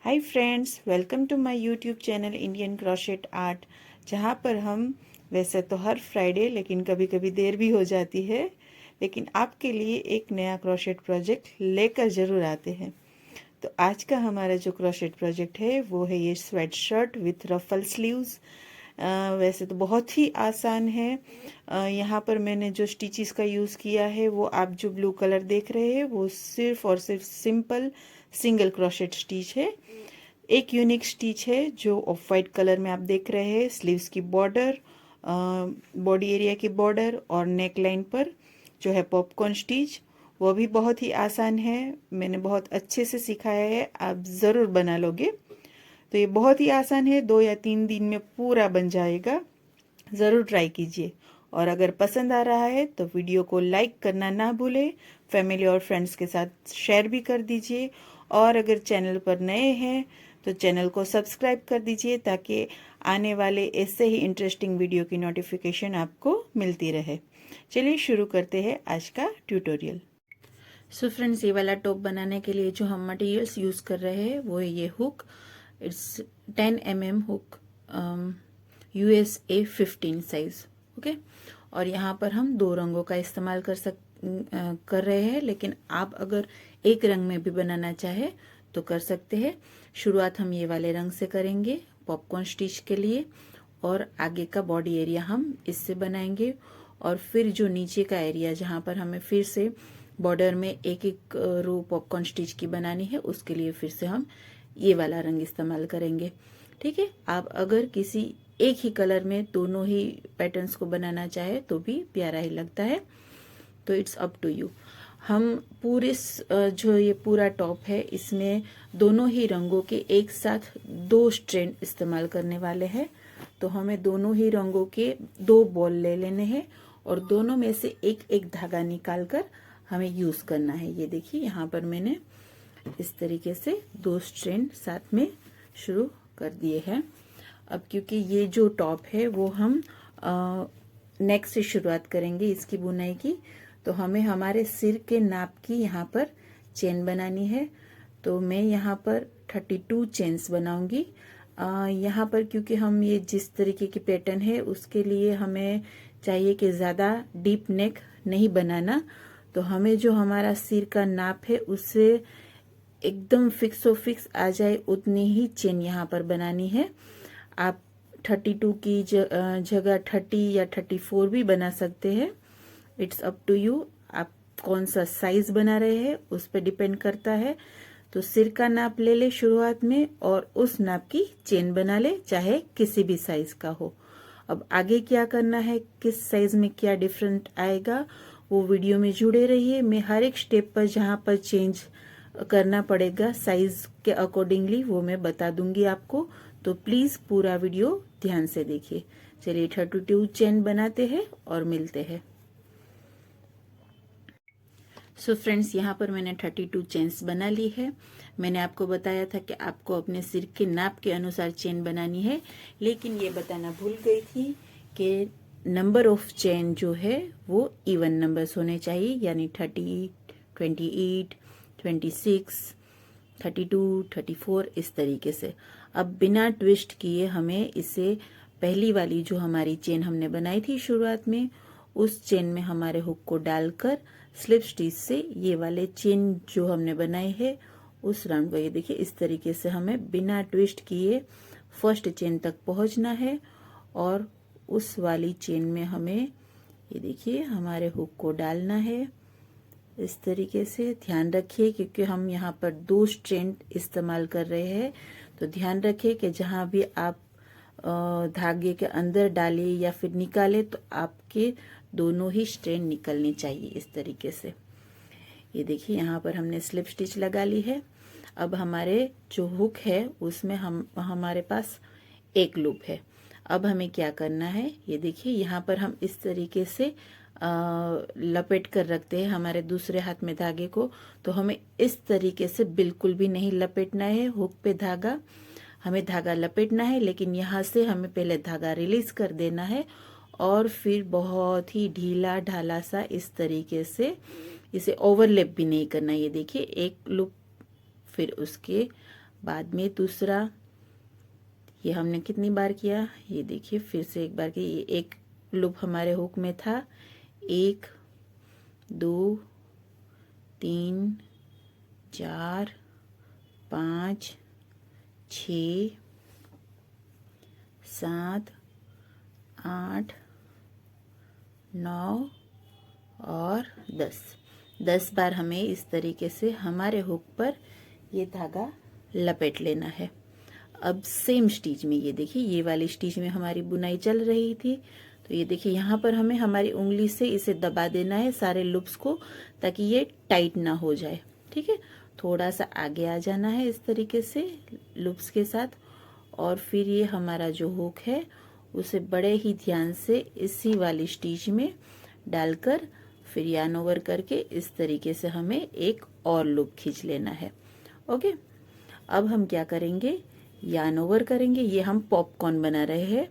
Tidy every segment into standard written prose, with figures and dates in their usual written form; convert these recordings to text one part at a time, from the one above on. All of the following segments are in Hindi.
Hi friends, welcome to my YouTube channel Indian crochet art. जहाँ पर हम वैसे तो हर फ्राइडे लेकिन कभी कभी देर भी हो जाती है, लेकिन आपके लिए एक नया क्रोशेट प्रोजेक्ट लेकर ज़रूर आते हैं। तो आज का हमारा जो क्रोशेट प्रोजेक्ट है वो है ये sweatshirt with ruffle sleeves. वैसे तो बहुत ही आसान है। यहाँ पर मैंने जो स्टिचेस का यूज़ किया है वो आप जो ब्लू कलर देख रहे हैं वो सिर्फ और सिर्फ सिंपल सिंगल क्रोशेट स्टिच है। एक यूनिक स्टिच है जो ऑफ वाइट कलर में आप देख रहे हैं। स्लीव्स की बॉर्डर, बॉडी एरिया की बॉर्डर और नेक लाइन पर जो है पॉपकॉर्न स्टिच, वो भी बहुत ही आसान है। मैंने बहुत अच्छे से सिखाया है, आप ज़रूर बना लोगे। तो ये बहुत ही आसान है, 2 या 3 दिन में पूरा बन जाएगा। ज़रूर ट्राई कीजिए। और अगर पसंद आ रहा है तो वीडियो को लाइक करना ना भूलें, फैमिली और फ्रेंड्स के साथ शेयर भी कर दीजिए। और अगर चैनल पर नए हैं तो चैनल को सब्सक्राइब कर दीजिए ताकि आने वाले ऐसे ही इंटरेस्टिंग वीडियो की नोटिफिकेशन आपको मिलती रहे। चलिए शुरू करते हैं आज का ट्यूटोरियल। सो फ्रेंड्स, ये वाला टॉप बनाने के लिए जो हम मटेरियल्स यूज़ कर रहे हैं वो है ये hook. It's 10 mm hook, USA 15 size. Okay. और यहाँ पर हम 2 रंगों का इस्तेमाल कर रहे हैं, लेकिन आप अगर एक रंग में भी बनाना चाहे तो कर सकते हैं। शुरुआत हम ये वाले रंग से करेंगे पॉपकॉर्न स्टिच के लिए, और आगे का बॉडी एरिया हम इससे बनाएंगे। और फिर जो नीचे का एरिया जहाँ पर हमें फिर से बॉर्डर में एक एक रो पॉपकॉर्न स्टिच की बनानी है, उसके लिए फिर से हम ये वाला रंग इस्तेमाल करेंगे। ठीक है। आप अगर किसी एक ही कलर में दोनों ही पैटर्न्स को बनाना चाहे तो भी प्यारा ही लगता है, तो इट्स अप टू यू। हम पूरे जो ये पूरा टॉप है इसमें दोनों ही रंगों के एक साथ 2 स्ट्रैंड इस्तेमाल करने वाले हैं। तो हमें दोनों ही रंगों के 2 बॉल ले लेने हैं और दोनों में से एक एक धागा निकाल कर हमें यूज करना है। ये देखिए, यहाँ पर मैंने इस तरीके से 2 स्ट्रैंड साथ में शुरू कर दिए हैं। अब क्योंकि ये जो टॉप है वो हम नेक से शुरुआत करेंगे इसकी बुनाई की, तो हमें हमारे सिर के नाप की यहाँ पर चेन बनानी है। तो मैं यहाँ पर 32 चेन्स बनाऊंगी। यहाँ पर क्योंकि हम ये जिस तरीके की पैटर्न है उसके लिए हमें चाहिए कि ज़्यादा डीप नेक नहीं बनाना, तो हमें जो हमारा सिर का नाप है उससे एकदम फिक्स आ जाए उतनी ही चेन यहाँ पर बनानी है। आप 32 की जगह 30 या 34 भी बना सकते हैं। इट्स अप टू यू, आप कौन सा साइज बना रहे हैं उस पर डिपेंड करता है। तो सिर का नाप ले ले शुरुआत में और उस नाप की चेन बना ले, चाहे किसी भी साइज का हो। अब आगे क्या करना है, किस साइज में क्या डिफरेंट आएगा, वो वीडियो में जुड़े रहिए। मैं हर एक स्टेप पर जहाँ पर चेंज करना पड़ेगा साइज के अकॉर्डिंगली वो मैं बता दूंगी आपको, तो प्लीज पूरा वीडियो ध्यान से देखिए। चलिए 32 चेन बनाते हैं और मिलते हैं। सो फ्रेंड्स, यहाँ पर मैंने 32 चेन्स बना ली है। मैंने आपको बताया था कि आपको अपने सिर के नाप के अनुसार चेन बनानी है, लेकिन ये बताना भूल गई थी कि नंबर ऑफ चेन जो है वो इवन नंबर्स होने चाहिए, यानी 30, 28, 26, 32, 34 इस तरीके से। अब बिना ट्विस्ट किए हमें इसे पहली वाली जो हमारी चेन हमने बनाई थी शुरुआत में, उस चेन में हमारे हुक को डालकर स्लिप स्टिच से ये वाले चेन जो हमने बनाई है उस राउंड को, ये देखिए इस तरीके से हमें बिना ट्विस्ट किए फर्स्ट चेन तक पहुंचना है। और उस वाली चेन में हमें ये देखिए हमारे हुक को डालना है इस तरीके से। ध्यान रखिए क्योंकि हम यहाँ पर 2 स्ट्रैंड इस्तेमाल कर रहे हैं, तो ध्यान रखिए कि जहाँ भी आप धागे के अंदर डाले या फिर निकाले तो आपके दोनों ही स्ट्रैंड निकलने चाहिए इस तरीके से। ये देखिए यहाँ पर हमने स्लिप स्टिच लगा ली है। अब हमारे जो हुक है उसमें हमारे पास एक लूप है। अब हमें क्या करना है, ये देखिए यहाँ पर हम इस तरीके से लपेट कर रखते हैं हमारे दूसरे हाथ में धागे को। तो हमें इस तरीके से बिल्कुल भी नहीं लपेटना है हुक पे धागा, हमें धागा लपेटना है, लेकिन यहाँ से हमें पहले धागा रिलीज कर देना है और फिर बहुत ही ढीला ढाला सा इस तरीके से इसे ओवरलैप भी नहीं करना। ये देखिए एक लूप, फिर उसके बाद में दूसरा, ये हमने कितनी बार किया, ये देखिए फिर से एक बार किया। ये एक लूप हमारे हुक में था, 1 2 3 4 5 6 7 8 9 और 10 बार हमें इस तरीके से हमारे हुक पर ये धागा लपेट लेना है। अब सेम स्टिच में ये देखिए, ये वाली स्टिच में हमारी बुनाई चल रही थी, तो ये देखिए यहाँ पर हमें हमारी उंगली से इसे दबा देना है सारे लूप्स को, ताकि ये टाइट ना हो जाए। ठीक है, थोड़ा सा आगे आ जाना है इस तरीके से लूप्स के साथ, और फिर ये हमारा जो हुक है उसे बड़े ही ध्यान से इसी वाली स्टिच में डालकर फिर यार्न ओवर करके इस तरीके से हमें एक और लूप खींच लेना है। ओके, अब हम क्या करेंगे, यार्न ओवर करेंगे। ये हम पॉपकॉर्न बना रहे हैं,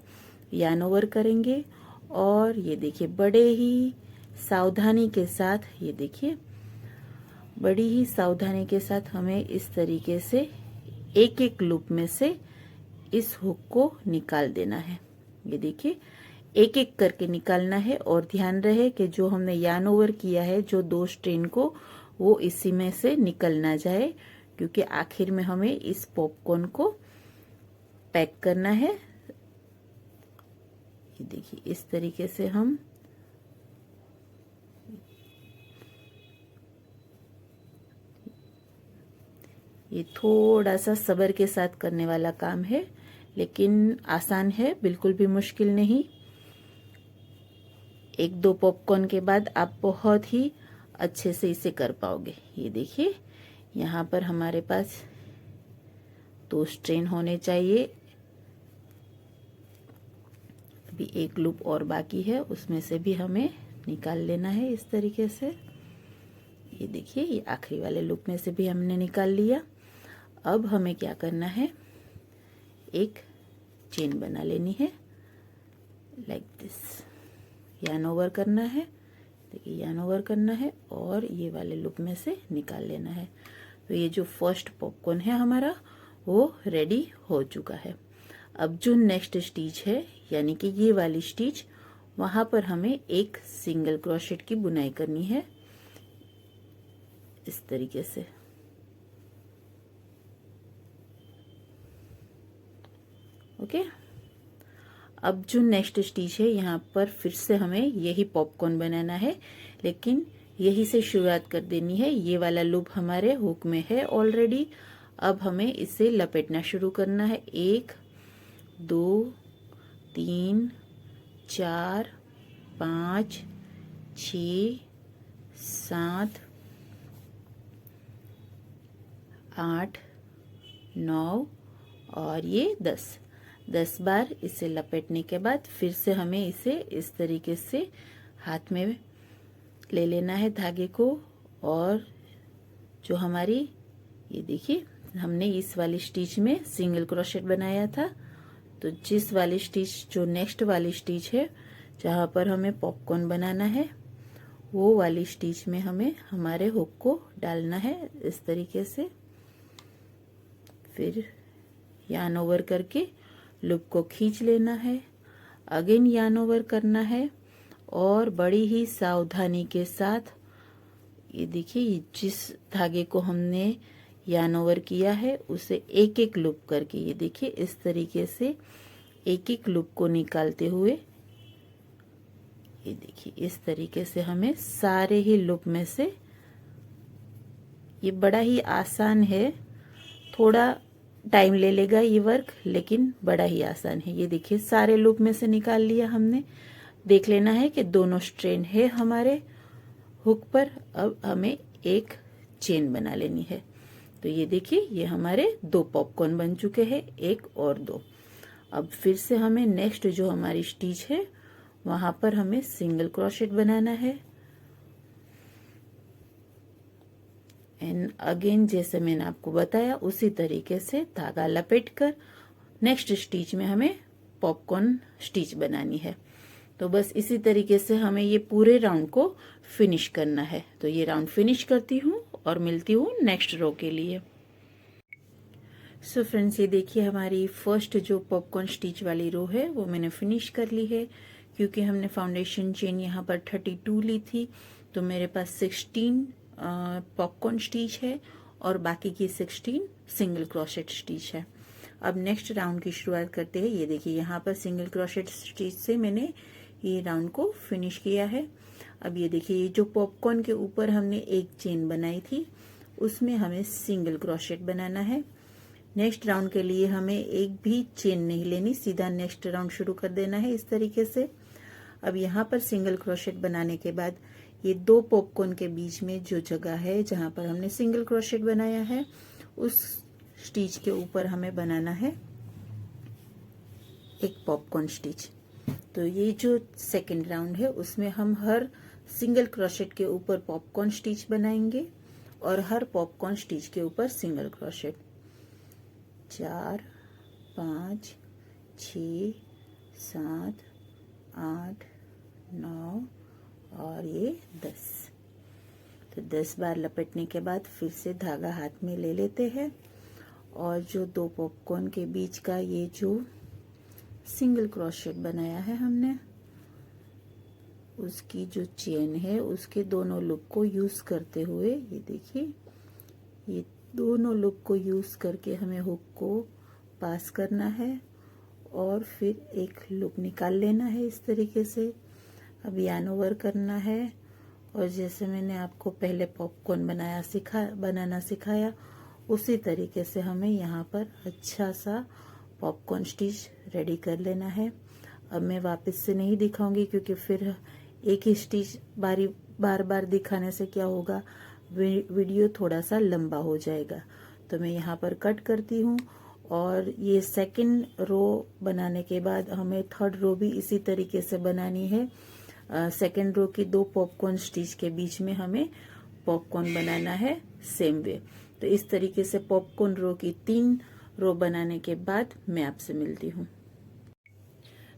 यार्न ओवर करेंगे और ये देखिए बड़े ही सावधानी के साथ, ये देखिए बड़ी ही सावधानी के साथ हमें इस तरीके से एक एक लूप में से इस हुक को निकाल देना है। ये देखिए एक एक करके निकालना है, और ध्यान रहे कि जो हमने यार्न ओवर किया है, जो 2 स्ट्रेन को, वो इसी में से निकल ना जाए, क्योंकि आखिर में हमें इस पॉपकॉर्न को पैक करना है। ये देखिए इस तरीके से हम ये थोड़ा सा सब्र के साथ करने वाला काम है, लेकिन आसान है, बिल्कुल भी मुश्किल नहीं। 1-2 पॉपकॉर्न के बाद आप बहुत ही अच्छे से इसे कर पाओगे। ये देखिए यहाँ पर हमारे पास 2 स्ट्रेन होने चाहिए, अभी एक लूप और बाकी है, उसमें से भी हमें निकाल लेना है इस तरीके से। ये देखिए ये आखिरी वाले लूप में से भी हमने निकाल लिया। अब हमें क्या करना है, एक चेन बना लेनी है लाइक दिस, यार्न ओवर करना है। देखिए यार्न ओवर करना है और ये वाले लूप में से निकाल लेना है। तो ये जो फर्स्ट पॉपकॉर्न है हमारा वो रेडी हो चुका है। अब जो नेक्स्ट स्टिच है, यानी कि ये वाली स्टिच, वहां पर हमें एक सिंगल क्रोशेट की बुनाई करनी है इस तरीके से। ओके, अब जो नेक्स्ट स्टिच है, यहाँ पर फिर से हमें यही पॉपकॉर्न बनाना है, लेकिन यही से शुरुआत कर देनी है। ये वाला लूप हमारे हुक में है ऑलरेडी। अब हमें इसे लपेटना शुरू करना है। 1 2 3 4 5 6 7 8 9 और ये 10 बार इसे लपेटने के बाद फिर से हमें इसे इस तरीके से हाथ में ले लेना है धागे को। और जो हमारी, ये देखिए हमने इस वाली स्टिच में सिंगल क्रोशेट बनाया था, तो जिस वाली स्टिच, जो नेक्स्ट वाली स्टिच है जहाँ पर हमें पॉपकॉर्न बनाना है, वो वाली स्टिच में हमें हमारे हुक को डालना है इस तरीके से। फिर यार्न ओवर करके लूप को खींच लेना है, अगेन यार्न ओवर करना है, और बड़ी ही सावधानी के साथ, ये देखिए जिस धागे को हमने यार्न ओवर किया है उसे एक एक लूप करके, ये देखिए इस तरीके से एक एक लूप को निकालते हुए, ये देखिए इस तरीके से हमें सारे ही लूप में से, ये बड़ा ही आसान है, थोड़ा टाइम ले लेगा ये वर्क, लेकिन बड़ा ही आसान है। ये देखिए सारे लूप में से निकाल लिया हमने। देख लेना है कि दोनों स्ट्रेन है हमारे हुक पर। अब हमें एक चेन बना लेनी है। तो ये देखिए ये हमारे 2 पॉपकॉर्न बन चुके हैं, 1 और 2। अब फिर से हमें नेक्स्ट जो हमारी स्टिच है वहां पर हमें सिंगल क्रोशेट बनाना है। एंड अगेन जैसे मैंने आपको बताया उसी तरीके से धागा लपेटकर नेक्स्ट स्टिच में हमें पॉपकॉर्न स्टिच बनानी है। तो बस इसी तरीके से हमें ये पूरे राउंड को फिनिश करना है। तो ये राउंड फिनिश करती हूँ और मिलती हूँ नेक्स्ट रो के लिए। सो फ्रेंड्स, ये देखिए हमारी फर्स्ट जो पॉपकॉर्न स्टिच वाली रो है वो मैंने फिनिश कर ली है। क्योंकि हमने फाउंडेशन चेन यहाँ पर 32 ली थी, तो मेरे पास 16 पॉपकॉर्न स्टिच है और बाकी की 16 सिंगल क्रोशेट स्टिच है। अब नेक्स्ट राउंड की शुरुआत करते हैं। ये देखिए यहाँ पर सिंगल क्रोशेट स्टिच से मैंने ये राउंड को फिनिश किया है। अब ये देखिए, ये जो पॉपकॉर्न के ऊपर हमने एक चेन बनाई थी उसमें हमें सिंगल क्रोशेट बनाना है। नेक्स्ट राउंड के लिए हमें एक भी चेन नहीं लेनी, सीधा नेक्स्ट राउंड शुरू कर देना है इस तरीके से। अब यहाँ पर सिंगल क्रोशेट बनाने के बाद ये दो पॉपकॉर्न के बीच में जो जगह है जहाँ पर हमने सिंगल क्रोशेट बनाया है उस स्टिच के ऊपर हमें बनाना है एक पॉपकॉर्न स्टिच। तो ये जो सेकंड राउंड है उसमें हम हर सिंगल क्रोशेट के ऊपर पॉपकॉर्न स्टिच बनाएंगे और हर पॉपकॉर्न स्टिच के ऊपर सिंगल क्रोशेट। 4, 5, 6, 7, 8, 9 और ये 10। तो 10 बार लपेटने के बाद फिर से धागा हाथ में ले लेते हैं और जो दो पॉपकॉर्न के बीच का ये जो सिंगल क्रोशेट बनाया है हमने उसकी जो चेन है उसके दोनों लूप को यूज करते हुए, ये देखिए, ये दोनों लूप को यूज करके हमें हुक को पास करना है और फिर एक लूप निकाल लेना है इस तरीके से। अब यार्न ओवर करना है और जैसे मैंने आपको पहले पॉपकॉर्न बनाना सिखाया उसी तरीके से हमें यहाँ पर अच्छा सा पॉपकॉर्न स्टिच रेडी कर लेना है। अब मैं वापस से नहीं दिखाऊंगी क्योंकि फिर एक ही स्टिच बार बार दिखाने से क्या होगा, वीडियो थोड़ा सा लंबा हो जाएगा। तो मैं यहाँ पर कट करती हूँ और ये सेकंड रो बनाने के बाद हमें थर्ड रो भी इसी तरीके से बनानी है। सेकंड रो की दो पॉपकॉर्न स्टिच के बीच में हमें पॉपकॉर्न बनाना है सेम वे। तो इस तरीके से पॉपकॉर्न रो की 3 रो बनाने के बाद मैं आपसे मिलती हूँ।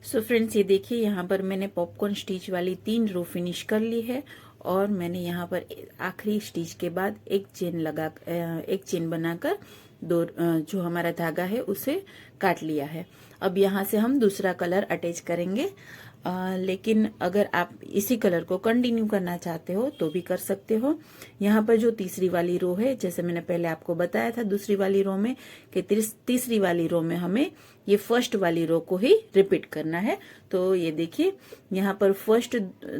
सो फ्रेंड्स, ये देखिए यहाँ पर मैंने पॉपकॉर्न स्टिच वाली 3 रो फिनिश कर ली है और मैंने यहाँ पर आखिरी स्टिच के बाद एक चेन बनाकर जो हमारा धागा है उसे काट लिया है। अब यहाँ से हम दूसरा कलर अटैच करेंगे। लेकिन अगर आप इसी कलर को कंटिन्यू करना चाहते हो तो भी कर सकते हो। यहाँ पर जो तीसरी वाली रो है, जैसे मैंने पहले आपको बताया था दूसरी वाली रो में कि तीसरी वाली रो में हमें ये फर्स्ट वाली रो को ही रिपीट करना है। तो ये देखिए यहाँ पर फर्स्ट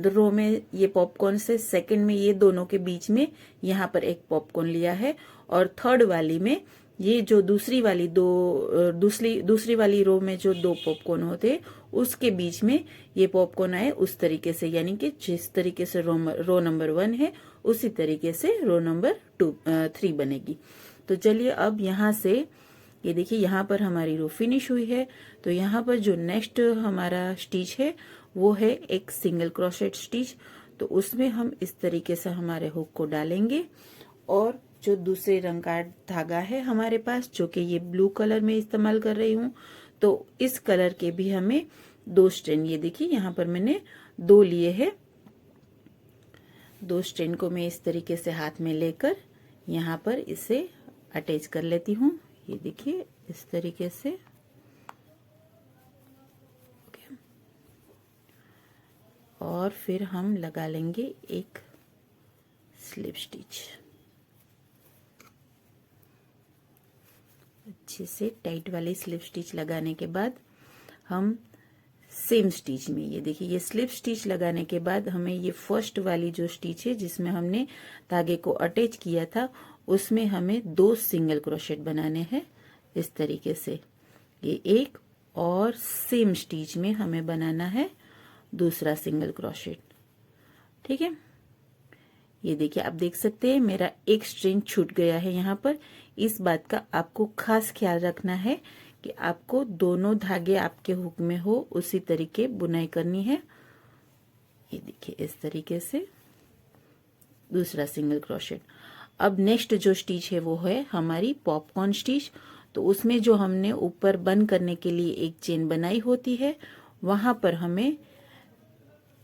रो में ये पॉपकॉर्न से सेकंड में ये दोनों के बीच में यहाँ पर एक पॉपकॉर्न लिया है और थर्ड वाली में ये जो दूसरी वाली रो में जो 2 पॉपकॉर्न होते उसके बीच में ये पॉपकॉर्न आए उस तरीके से, यानी कि जिस तरीके से रो नंबर 1 है उसी तरीके से रो नंबर 3 बनेगी। तो चलिए अब यहाँ से ये देखिए यहाँ पर हमारी रो फिनिश हुई है। तो यहाँ पर जो नेक्स्ट हमारा स्टिच है वो है एक सिंगल क्रोशेट स्टिच। तो उसमें हम इस तरीके से हमारे हुक को डालेंगे और जो दूसरे रंग का धागा है हमारे पास, जो कि ये ब्लू कलर में इस्तेमाल कर रही हूँ, तो इस कलर के भी हमें 2 स्ट्रैंड, ये देखिए यहाँ पर मैंने 2 लिए हैं। 2 स्ट्रैंड को मैं इस तरीके से हाथ में लेकर यहाँ पर इसे अटैच कर लेती हूँ। ये देखिए इस तरीके से। ओके, और फिर हम लगा लेंगे एक स्लिप स्टिच। अच्छे से टाइट वाली स्लिप स्टिच लगाने के बाद हम सेम स्टिच में, ये देखिए ये स्लिप स्टिच लगाने के बाद हमें ये फर्स्ट वाली जो स्टिच है जिसमें हमने धागे को अटैच किया था उसमें हमें 2 सिंगल क्रोशेट बनाने हैं इस तरीके से। ये एक और सेम स्टिच में हमें बनाना है दूसरा सिंगल क्रोशेट। ठीक है, ये देखिए आप देख सकते हैं मेरा एक स्ट्रिंग छूट गया है यहाँ पर। इस बात का आपको खास ख्याल रखना है कि आपको दोनों धागे आपके हुक में हो उसी तरीके बुनाई करनी है। ये देखिए इस तरीके से दूसरा सिंगल क्रोशेट। अब नेक्स्ट जो स्टिच है वो है हमारी पॉपकॉर्न स्टिच। तो उसमें जो हमने ऊपर बंद करने के लिए एक चेन बनाई होती है वहां पर हमें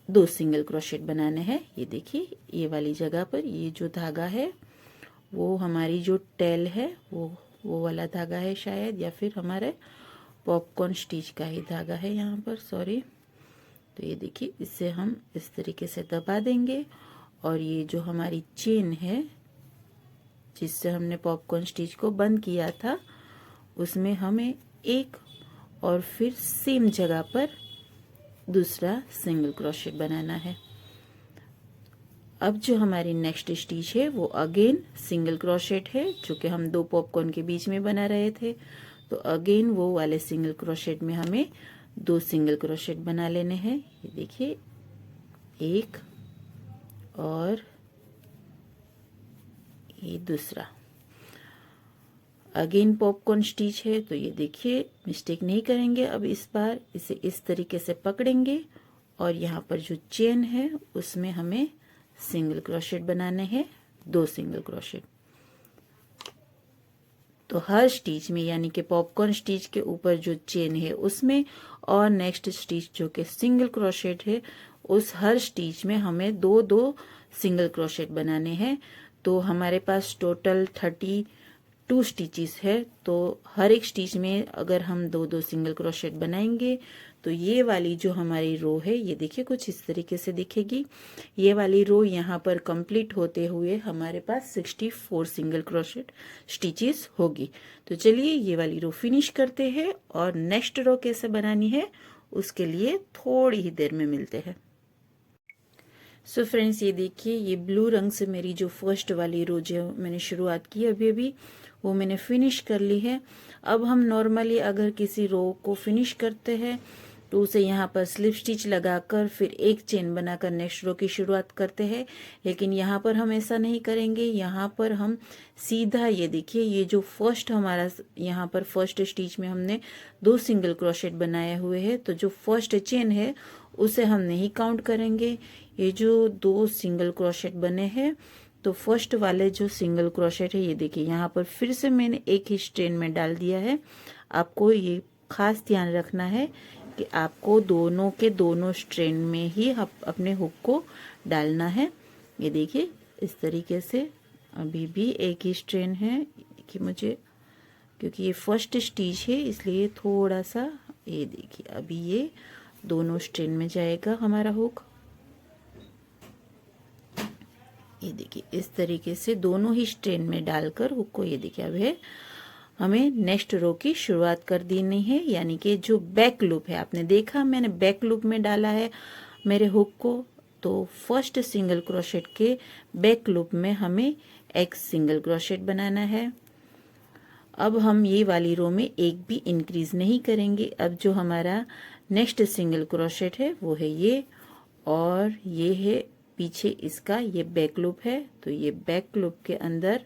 2 सिंगल क्रोशेट बनाने हैं। ये देखिए ये वाली जगह पर ये जो धागा है वो हमारी जो टेल है वो वो वाला धागा है शायद, या फिर हमारे पॉपकॉर्न स्टिच का ही धागा है यहाँ पर, सॉरी। तो ये देखिए, इससे हम इस तरीके से दबा देंगे और ये जो हमारी चेन है जिससे हमने पॉपकॉर्न स्टिच को बंद किया था, उसमें हमें एक और फिर सेम जगह पर दूसरा सिंगल क्रोशेट बनाना है। अब जो हमारी नेक्स्ट स्टिच है वो अगेन सिंगल क्रोशेट है, जो कि हम 2 पॉपकॉर्न के बीच में बना रहे थे। तो अगेन वो वाले सिंगल क्रोशेट में हमें 2 सिंगल क्रोशेट बना लेने हैं। ये देखिए, एक और ये दूसरा। अगेन पॉपकॉर्न स्टिच है, तो ये देखिए मिस्टेक नहीं करेंगे। अब इस बार इसे इस तरीके से पकड़ेंगे और यहाँ पर जो चेन है उसमें हमें सिंगल क्रोशेट बनाने हैं, 2 सिंगल क्रोशेट। तो हर स्टिच में, यानी कि पॉपकॉर्न स्टिच के ऊपर जो चेन है उसमें और नेक्स्ट स्टिच जो कि सिंगल क्रोशेट है, उस हर स्टिच में हमें 2 सिंगल क्रोशेट बनाने हैं। तो हमारे पास टोटल 32 स्टिचेस है। तो हर एक स्टिच में अगर हम 2 सिंगल क्रोशेट बनाएंगे तो ये वाली जो हमारी रो है, ये देखिए कुछ इस तरीके से दिखेगी। ये वाली रो यहाँ पर कंप्लीट होते हुए हमारे पास 64 सिंगल क्रोशेट स्टिचेस होगी। तो चलिए ये वाली रो फिनिश करते हैं और नेक्स्ट रो कैसे बनानी है उसके लिए थोड़ी ही देर में मिलते हैं। सो फ्रेंड्स, ये देखिए, ये ब्लू रंग से मेरी जो फर्स्ट वाली रो जो मैंने शुरुआत की अभी वो मैंने फिनिश कर ली है। अब हम नॉर्मली अगर किसी रो को फिनिश करते हैं तो उसे यहाँ पर स्लिप स्टिच लगाकर फिर एक चेन बनाकर नेक्स्ट रो की शुरुआत करते हैं, लेकिन यहाँ पर हम ऐसा नहीं करेंगे। यहाँ पर हम सीधा, ये देखिए, ये जो फर्स्ट हमारा यहाँ पर फर्स्ट स्टिच में हमने 2 सिंगल क्रोशेट बनाए हुए हैं, तो जो फर्स्ट चेन है उसे हम नहीं काउंट करेंगे। ये जो 2 सिंगल क्रोशेट बने हैं, तो फर्स्ट वाले जो सिंगल क्रोशेट है, ये देखिए यहाँ पर फिर से मैंने एक ही स्ट्रेन में डाल दिया है। आपको ये खास ध्यान रखना है कि आपको दोनों के दोनों स्ट्रेन में ही अपने हुक को डालना है। ये देखिए इस तरीके से, अभी भी एक ही स्ट्रेन है कि मुझे, क्योंकि ये फर्स्ट स्टिच है इसलिए थोड़ा सा, ये देखिए अभी ये दोनों स्ट्रेन में जाएगा हमारा हुक। ये देखिए इस तरीके से दोनों ही स्ट्रेन में डालकर हुक को, ये देखिए अब है, हमें नेक्स्ट रो की शुरुआत कर देनी है। यानी कि जो बैक लूप है, आपने देखा मैंने बैक लूप में डाला है मेरे हुक को, तो फर्स्ट सिंगल क्रोशेट के बैक लूप में हमें एक सिंगल क्रोशेट बनाना है। अब हम ये वाली रो में एक भी इंक्रीज नहीं करेंगे। अब जो हमारा नेक्स्ट सिंगल क्रोशेट है वो है ये, और ये है पीछे इसका ये बैक लूप है। तो ये बैक लूप के अंदर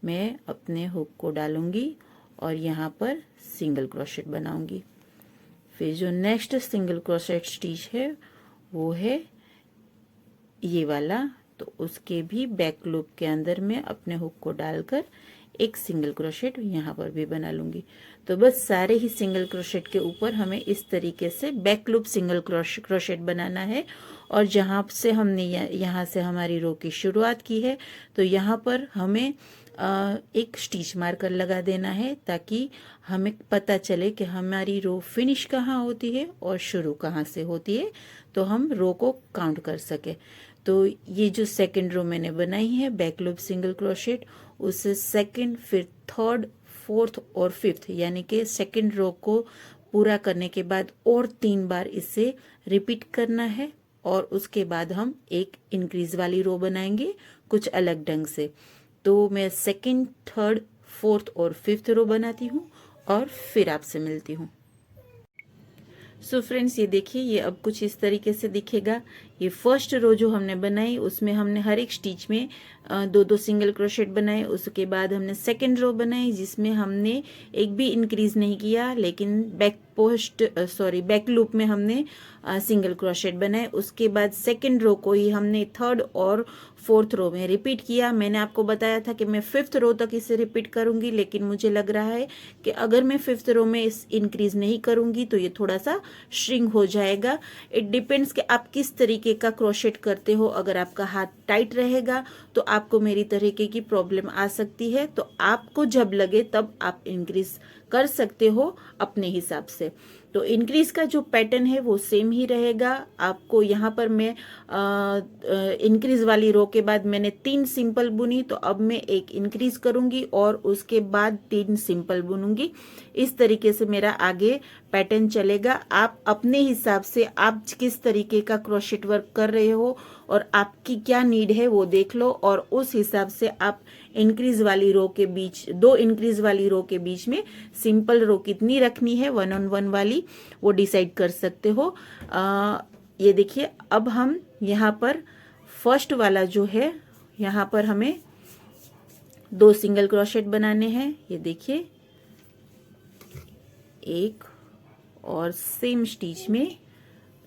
मैं अपने हुक को डालूंगी और यहाँ पर सिंगल क्रोशेट बनाऊंगी। फिर जो नेक्स्ट सिंगल क्रोशेट स्टिच है वो है ये वाला, तो उसके भी बैक लूप के अंदर मैं अपने हुक को डालकर एक सिंगल क्रोशेट यहाँ पर भी बना लूंगी। तो बस सारे ही सिंगल क्रोशेट के ऊपर हमें इस तरीके से बैक लूप सिंगल क्रोशेट बनाना है। और जहाँ से हमने यहाँ से हमारी रो की शुरुआत की है, तो यहाँ पर हमें एक स्टिच मार्कर लगा देना है ताकि हमें पता चले कि हमारी रो फिनिश कहाँ होती है और शुरू कहाँ से होती है, तो हम रो को काउंट कर सके। तो ये जो सेकंड रो मैंने बनाई है बैक लूप सिंगल क्रोशेट, उससे सेकंड, फिर थर्ड, फोर्थ और फिफ्थ, यानी कि सेकंड रो को पूरा करने के बाद और 3 बार इसे रिपीट करना है। और उसके बाद हम एक इंक्रीज वाली रो बनाएंगे कुछ अलग ढंग से। तो मैं सेकंड, थर्ड, फोर्थ और फिफ्थ रो बनाती हूँ और फिर आपसे मिलती हूँ। सो फ्रेंड्स, ये देखिए, ये अब कुछ इस तरीके से दिखेगा। ये फर्स्ट रो जो हमने बनाई उसमें हमने हर एक स्टिच में 2 सिंगल क्रोशेट बनाए। उसके बाद हमने सेकंड रो बनाई जिसमें हमने एक भी इंक्रीज नहीं किया, लेकिन बैक लूप में हमने सिंगल क्रोशेट बनाए। उसके बाद सेकंड रो को ही हमने थर्ड और फोर्थ रो में रिपीट किया। मैंने आपको बताया था कि मैं फिफ्थ रो तक इसे रिपीट करूंगी, लेकिन मुझे लग रहा है कि अगर मैं फिफ्थ रो में इस इंक्रीज नहीं करूंगी तो ये थोड़ा सा श्रिंक हो जाएगा। इट डिपेंड्स कि आप किस तरीके तरीके का क्रोशेट करते हो, अगर आपका हाथ टाइट रहेगा तो आपको मेरी तरीके की प्रॉब्लम आ सकती है। तो आपको जब लगे तब आप इंक्रीज कर सकते हो अपने हिसाब से। तो इंक्रीज का जो पैटर्न है वो सेम ही रहेगा। आपको यहाँ पर मैं इंक्रीज वाली रो के बाद मैंने 3 सिंपल बुनी, तो अब मैं एक इंक्रीज करूंगी और उसके बाद 3 सिंपल बुनूंगी। इस तरीके से मेरा आगे पैटर्न चलेगा। आप अपने हिसाब से आप किस तरीके का क्रोशेट वर्क कर रहे हो और आपकी क्या नीड है वो देख लो, और उस हिसाब से आप इंक्रीज वाली रो के बीच, 2 इंक्रीज वाली रो के बीच में सिंपल रो कितनी रखनी है 1 on 1 वाली, वो डिसाइड कर सकते हो। ये देखिए, अब हम यहाँ पर फर्स्ट वाला जो है, यहाँ पर हमें 2 सिंगल क्रोशेट बनाने हैं। ये देखिए, एक और सेम स्टिच में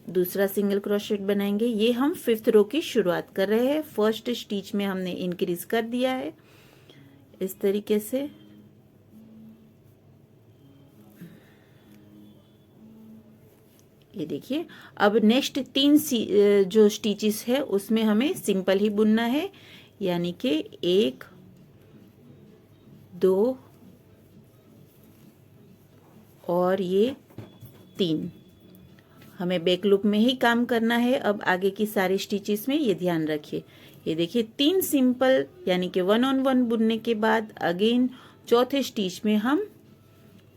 दूसरा सिंगल क्रोशेट बनाएंगे। ये हम 5th रो की शुरुआत कर रहे हैं। फर्स्ट स्टिच में हमने इंक्रीज कर दिया है इस तरीके से। ये देखिए, अब नेक्स्ट 3 जो स्टिचेस है उसमें हमें सिंपल ही बुनना है, यानी कि 1 2 और ये 3। हमें बैक लूप में ही काम करना है। अब आगे की सारी स्टिचेस में ये ध्यान रखिए। ये देखिए, 3 सिंपल यानी कि 1 on 1 बुनने के बाद अगेन चौथे स्टिच में हम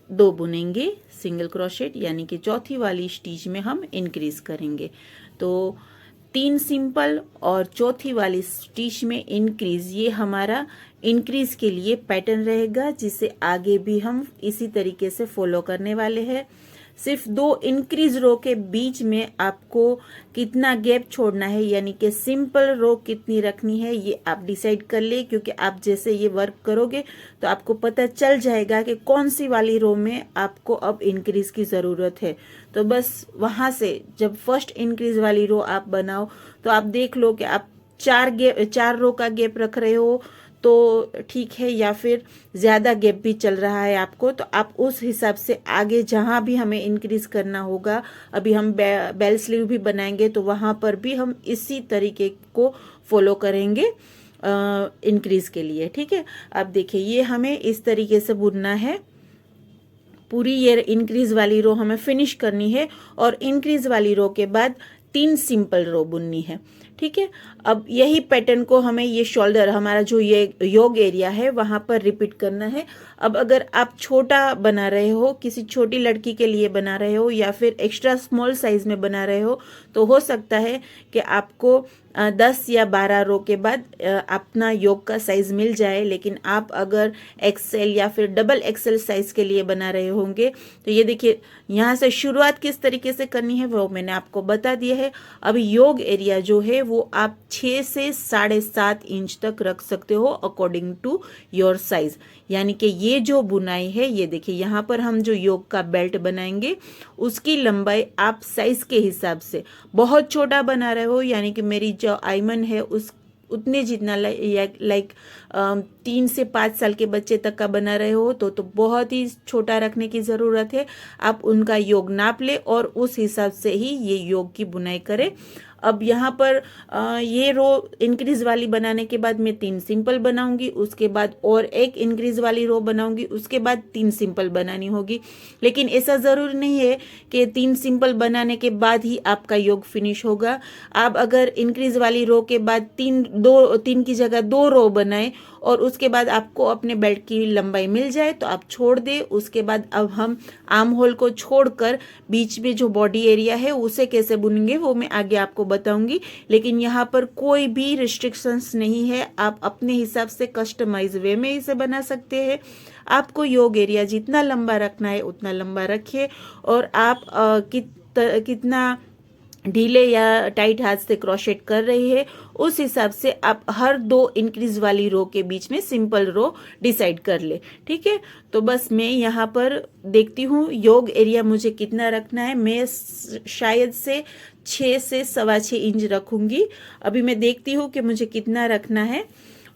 2 बुनेंगे सिंगल क्रोशेट, यानी कि चौथी वाली स्टिच में हम इंक्रीज करेंगे। तो 3 सिंपल और चौथी वाली स्टिच में इंक्रीज, ये हमारा इंक्रीज के लिए पैटर्न रहेगा, जिसे आगे भी हम इसी तरीके से फॉलो करने वाले हैं। सिर्फ 2 इंक्रीज रो के बीच में आपको कितना गैप छोड़ना है, यानी कि सिंपल रो कितनी रखनी है, ये आप डिसाइड कर ले, क्योंकि आप जैसे ये वर्क करोगे तो आपको पता चल जाएगा कि कौन सी वाली रो में आपको अब इंक्रीज की ज़रूरत है। तो बस वहां से जब फर्स्ट इंक्रीज वाली रो आप बनाओ तो आप देख लो कि आप 4 रो का गैप रख रहे हो तो ठीक है, या फिर ज़्यादा गैप भी चल रहा है आपको, तो आप उस हिसाब से आगे जहां भी हमें इंक्रीज करना होगा, अभी हम बेल स्लीव भी बनाएंगे तो वहां पर भी हम इसी तरीके को फॉलो करेंगे इंक्रीज के लिए। ठीक है, अब देखिए, ये हमें इस तरीके से बुनना है। पूरी ये इंक्रीज वाली रो हमें फिनिश करनी है और इंक्रीज वाली रो के बाद 3 सिंपल रो बुननी है। ठीक है, अब यही पैटर्न को हमें ये शोल्डर, हमारा जो ये योग एरिया है, वहां पर रिपीट करना है। अब अगर आप छोटा बना रहे हो, किसी छोटी लड़की के लिए बना रहे हो या फिर एक्स्ट्रा स्मॉल साइज में बना रहे हो, तो हो सकता है कि आपको 10 या 12 रो के बाद अपना योग का साइज मिल जाए। लेकिन आप अगर एक्सेल या फिर डबल एक्सेल साइज के लिए बना रहे होंगे तो ये देखिए, यहाँ से शुरुआत किस तरीके से करनी है वो मैंने आपको बता दिया है। अभी योग एरिया जो है वो आप 6 से 7.5 इंच तक रख सकते हो अकॉर्डिंग टू योर साइज। यानी कि ये जो बुनाई है, ये देखिए, यहाँ पर हम जो योग का बेल्ट बनाएंगे उसकी लंबाई आप साइज के हिसाब से, बहुत छोटा बना रहे हो यानी कि मेरी जो आयमन है उस उतने जितना लाइक 3 से 5 साल के बच्चे तक का बना रहे हो तो बहुत ही छोटा रखने की ज़रूरत है। आप उनका योग नाप ले और उस हिसाब से ही ये योग की बुनाई करें। अब यहाँ पर ये रो इंक्रीज वाली बनाने के बाद मैं 3 सिंपल बनाऊंगी, उसके बाद और एक इंक्रीज वाली रो बनाऊंगी, उसके बाद 3 सिंपल बनानी होगी। लेकिन ऐसा ज़रूरी नहीं है कि 3 सिंपल बनाने के बाद ही आपका योग फिनिश होगा। आप अगर इंक्रीज वाली रो के बाद 3 की जगह 2 रो बनाए और उसके बाद आपको अपने बेल्ट की लंबाई मिल जाए तो आप छोड़ दे। उसके बाद अब हम आर्म होल को छोड़कर बीच में जो बॉडी एरिया है उसे कैसे बुनेंगे वो मैं आगे आपको बताऊंगी। लेकिन यहाँ पर कोई भी रिस्ट्रिक्शंस नहीं है, आप अपने हिसाब से कस्टमाइज वे में इसे बना सकते हैं। आपको योग एरिया जितना लंबा रखना है उतना लंबा रखिए और आप कितना ढीले या टाइट हाथ से क्रोशेट कर रही है उस हिसाब से आप हर 2 इंक्रीज वाली रो के बीच में सिंपल रो डिसाइड कर ले। ठीक है, तो बस मैं यहाँ पर देखती हूँ योग एरिया मुझे कितना रखना है। मैं शायद से 6 से 6.25 इंच रखूंगी। अभी मैं देखती हूँ कि मुझे कितना रखना है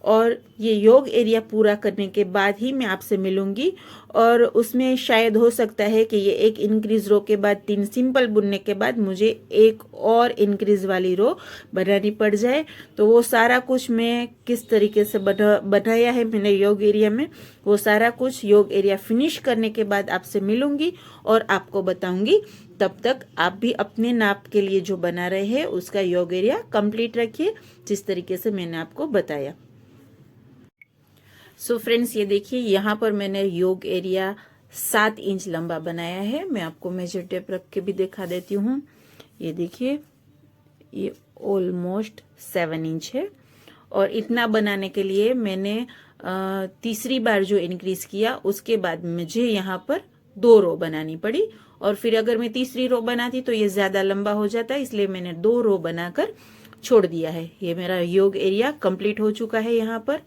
और ये योग एरिया पूरा करने के बाद ही मैं आपसे मिलूंगी। और उसमें शायद हो सकता है कि ये एक इंक्रीज रो के बाद 3 सिंपल बुनने के बाद मुझे एक और इंक्रीज वाली रो बनानी पड़ जाए। तो वो सारा कुछ मैं किस तरीके से बनाया है मैंने योग एरिया में, वो सारा कुछ योग एरिया फिनिश करने के बाद आपसे मिलूंगी और आपको बताऊंगी। तब तक आप भी अपने नाप के लिए जो बना रहे हैं उसका योग एरिया कंप्लीट रखिए जिस तरीके से मैंने आपको बताया। सो फ्रेंड्स, ये देखिए यहाँ पर मैंने योग एरिया 7 इंच लंबा बनाया है। मैं आपको मेजर टेप रख के भी दिखा देती हूँ। ये देखिए, ये ऑलमोस्ट 7 इंच है। और इतना बनाने के लिए मैंने तीसरी बार जो इंक्रीज किया उसके बाद मुझे यहाँ पर 2 रो बनानी पड़ी। और फिर अगर मैं तीसरी रो बनाती तो ये ज्यादा लंबा हो जाता, इसलिए मैंने 2 रो बनाकर छोड़ दिया है। ये मेरा योग एरिया कंप्लीट हो चुका है। यहाँ पर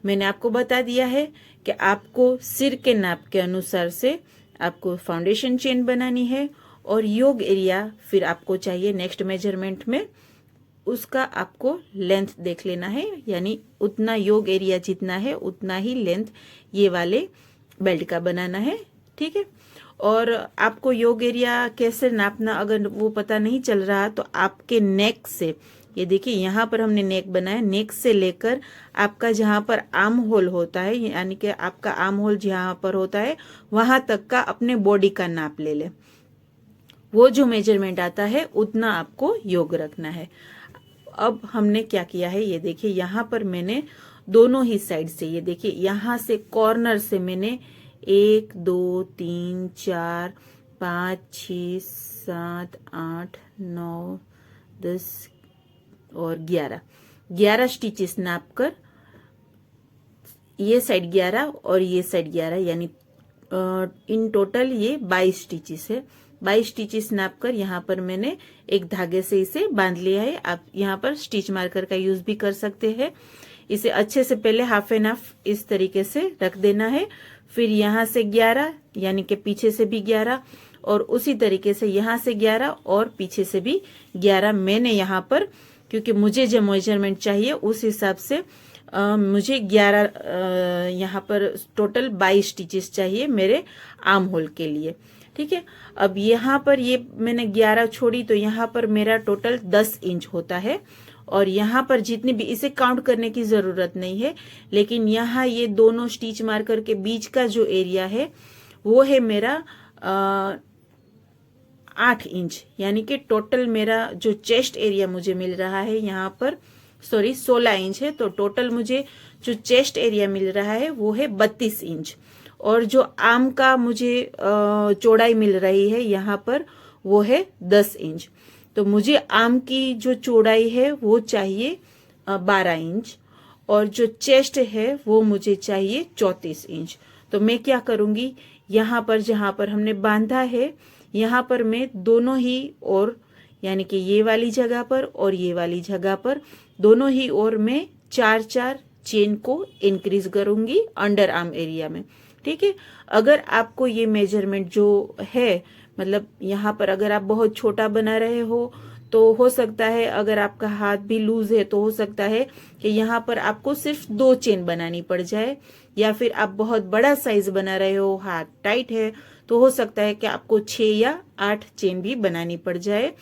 मैंने आपको बता दिया है कि आपको सिर के नाप के अनुसार से आपको फाउंडेशन चेन बनानी है। और योग एरिया फिर आपको चाहिए नेक्स्ट मेजरमेंट में, उसका आपको लेंथ देख लेना है, यानी उतना योग एरिया जितना है उतना ही लेंथ ये वाले बेल्ट का बनाना है। ठीक है। और आपको योग एरिया कैसे नापना अगर वो पता नहीं चल रहा तो आपके नेक से, ये देखिए यहाँ पर हमने नेक बनाया, नेक से लेकर आपका जहाँ पर आर्म होल होता है, यानी कि आपका आर्म होल जहाँ पर होता है वहां तक का अपने बॉडी का नाप ले ले। वो जो मेजरमेंट आता है उतना आपको योग रखना है। अब हमने क्या किया है, ये देखिए यहाँ पर मैंने दोनों ही साइड से, ये देखिए यहाँ से कॉर्नर से मैंने 1 2 3 4 5 6 7 8 9 10 और 11 स्टिचेस नाप कर, ये साइड 11 और ये साइड 11, यानी इन टोटल ये 22 स्टिचेस है। 22 स्टिचेस नाप कर यहाँ पर मैंने एक धागे से इसे बांध लिया है। आप यहाँ पर स्टिच मार्कर का यूज भी कर सकते हैं। इसे अच्छे से पहले हाफ एंड हाफ इस तरीके से रख देना है। फिर यहाँ से 11, यानी कि पीछे से भी 11, और उसी तरीके से यहाँ से 11 और पीछे से भी 11। मैंने यहाँ पर, क्योंकि मुझे जो मेजरमेंट चाहिए उस हिसाब से मुझे 11 यहाँ पर टोटल 22 स्टिचेस चाहिए मेरे आर्म होल के लिए। ठीक है। अब यहाँ पर ये मैंने 11 छोड़ी तो यहाँ पर मेरा टोटल 10 इंच होता है। और यहाँ पर जितनी भी, इसे काउंट करने की जरूरत नहीं है, लेकिन यहाँ ये दोनों स्टिच मार्कर के बीच का जो एरिया है वो है मेरा 8 इंच, यानी कि टोटल मेरा जो चेस्ट एरिया मुझे मिल रहा है यहाँ पर, सॉरी 16 इंच है। तो टोटल मुझे जो चेस्ट एरिया मिल रहा है वो है 32 इंच। और जो आर्म का मुझे चौड़ाई मिल रही है यहाँ पर वो है 10 इंच। तो मुझे आर्म की जो चौड़ाई है वो चाहिए 12 इंच, और जो चेस्ट है वो मुझे चाहिए 34 इंच। तो मैं क्या करूंगी, यहाँ पर जहां पर हमने बांधा है यहाँ पर मैं दोनों ही ओर, यानी कि ये वाली जगह पर और ये वाली जगह पर, दोनों ही ओर में 4-4 चेन को इंक्रीज करूंगी अंडर आर्म एरिया में। ठीक है। अगर आपको ये मेजरमेंट जो है, मतलब यहाँ पर अगर आप बहुत छोटा बना रहे हो तो हो सकता है, अगर आपका हाथ भी लूज है तो हो सकता है कि यहाँ पर आपको सिर्फ 2 चेन बनानी पड़ जाए, या फिर आप बहुत बड़ा साइज बना रहे हो, हाथ टाइट है, तो हो सकता है कि आपको 6 या 8 चेन भी बनानी पड़ जाए।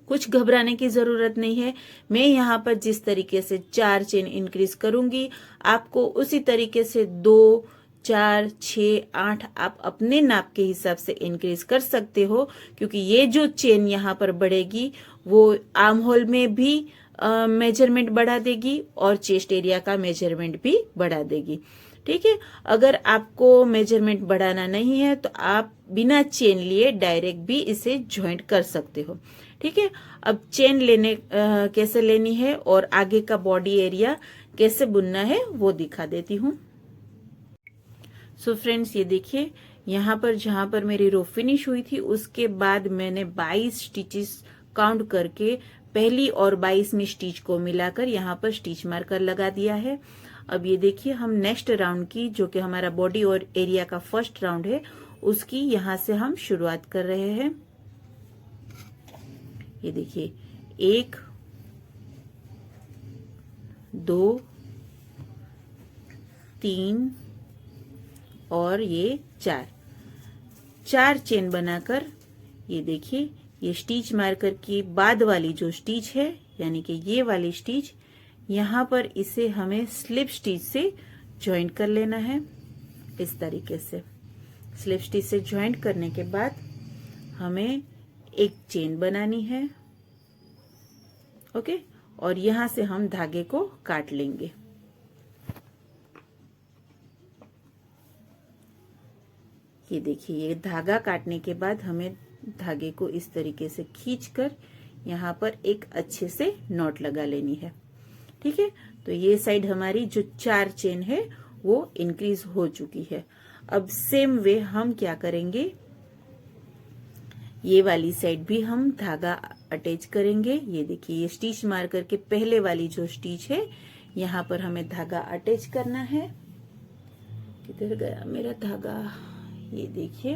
कुछ घबराने की जरूरत नहीं है। मैं यहाँ पर जिस तरीके से 4 चेन इंक्रीज करूंगी, आपको उसी तरीके से 2 4 6 8 आप अपने नाप के हिसाब से इंक्रीज कर सकते हो, क्योंकि ये जो चेन यहाँ पर बढ़ेगी वो आर्म होल में भी मेजरमेंट बढ़ा देगी और चेस्ट एरिया का मेजरमेंट भी बढ़ा देगी। ठीक है। अगर आपको मेजरमेंट बढ़ाना नहीं है तो आप बिना चेन लिए डायरेक्ट भी इसे ज्वाइंट कर सकते हो। ठीक है। अब चेन लेने कैसे लेनी है और आगे का बॉडी एरिया कैसे बुनना है वो दिखा देती हूँ। सो फ्रेंड्स, ये देखिए यहाँ पर जहां पर मेरी रो फिनिश हुई थी उसके बाद मैंने 22 स्टिचेस काउंट करके पहली और 22वीं स्टिच को मिलाकर यहाँ पर स्टिच मार्कर लगा दिया है। अब ये देखिए हम नेक्स्ट राउंड की, जो कि हमारा बॉडी और एरिया का फर्स्ट राउंड है, उसकी यहाँ से हम शुरुआत कर रहे हैं। ये देखिए 1 2 3 और ये 4 चेन बनाकर ये देखिए, ये स्टिच मार्कर की बाद वाली जो स्टिच है यानी कि ये वाली स्टिच, यहाँ पर इसे हमें स्लिप स्टिच से ज्वाइंट कर लेना है। इस तरीके से स्लिप स्टिच से ज्वाइंट करने के बाद हमें एक चेन बनानी है। ओके, और यहां से हम धागे को काट लेंगे। ये देखिए, ये धागा काटने के बाद हमें धागे को इस तरीके से खींचकर यहाँ पर एक अच्छे से नॉट लगा लेनी है। ठीक है, तो ये साइड हमारी जो 4 चेन है वो इंक्रीज हो चुकी है। अब सेम वे हम क्या करेंगे, ये वाली साइड भी हम धागा अटैच करेंगे। ये देखिए, ये स्टिच मार्कर के पहले वाली जो स्टिच है यहाँ पर हमें धागा अटैच करना है। किधर गया मेरा धागा, ये देखिए,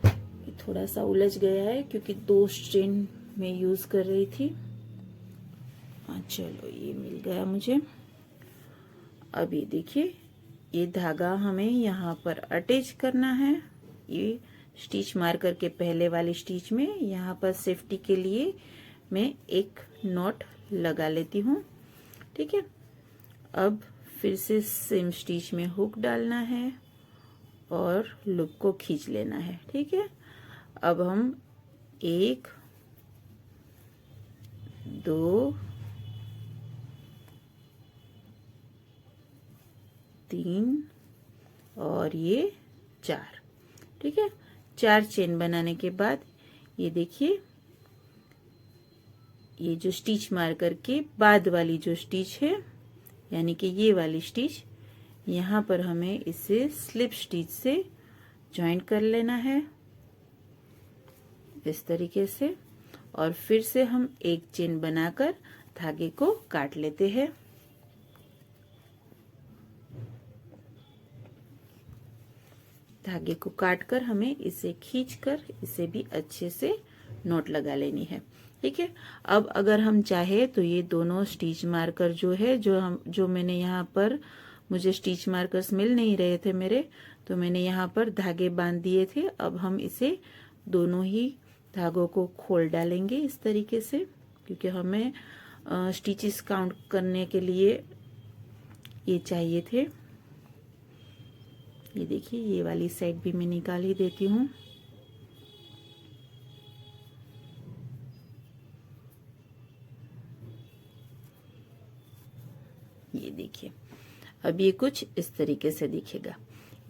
ये थोड़ा सा उलझ गया है क्योंकि 2 स्ट्रेन में यूज कर रही थी। चलो, ये मिल गया मुझे। अब ये देखिए, ये धागा हमें यहाँ पर अटैच करना है। ये स्टिच मार्कर के पहले वाली स्टिच में यहाँ पर सेफ्टी के लिए मैं एक नॉट लगा लेती हूँ। ठीक है, अब फिर से सेम स्टिच में हुक डालना है और लूप को खींच लेना है। ठीक है, अब हम 1 2 3 और ये 4। ठीक है, 4 चेन बनाने के बाद ये देखिए, ये जो स्टिच मार्कर के बाद वाली जो स्टिच है यानी कि ये वाली स्टिच, यहाँ पर हमें इसे स्लिप स्टिच से ज्वाइंट कर लेना है इस तरीके से, और फिर से हम एक चेन बनाकर धागे को काट लेते हैं। धागे को काटकर हमें इसे खींचकर इसे भी अच्छे से नॉट लगा लेनी है। ठीक है, अब अगर हम चाहे तो ये दोनों स्टिच मार्कर जो है, जो मैंने यहाँ पर, मुझे स्टिच मार्कर्स मिल नहीं रहे थे मेरे, तो मैंने यहाँ पर धागे बांध दिए थे। अब हम इसे दोनों ही धागों को खोल डालेंगे इस तरीके से, क्योंकि हमें स्टिचेस काउंट करने के लिए ये चाहिए थे। ये देखिए, ये वाली साइड भी मैं निकाल ही देती हूँ। ये देखिए, अब ये कुछ इस तरीके से दिखेगा।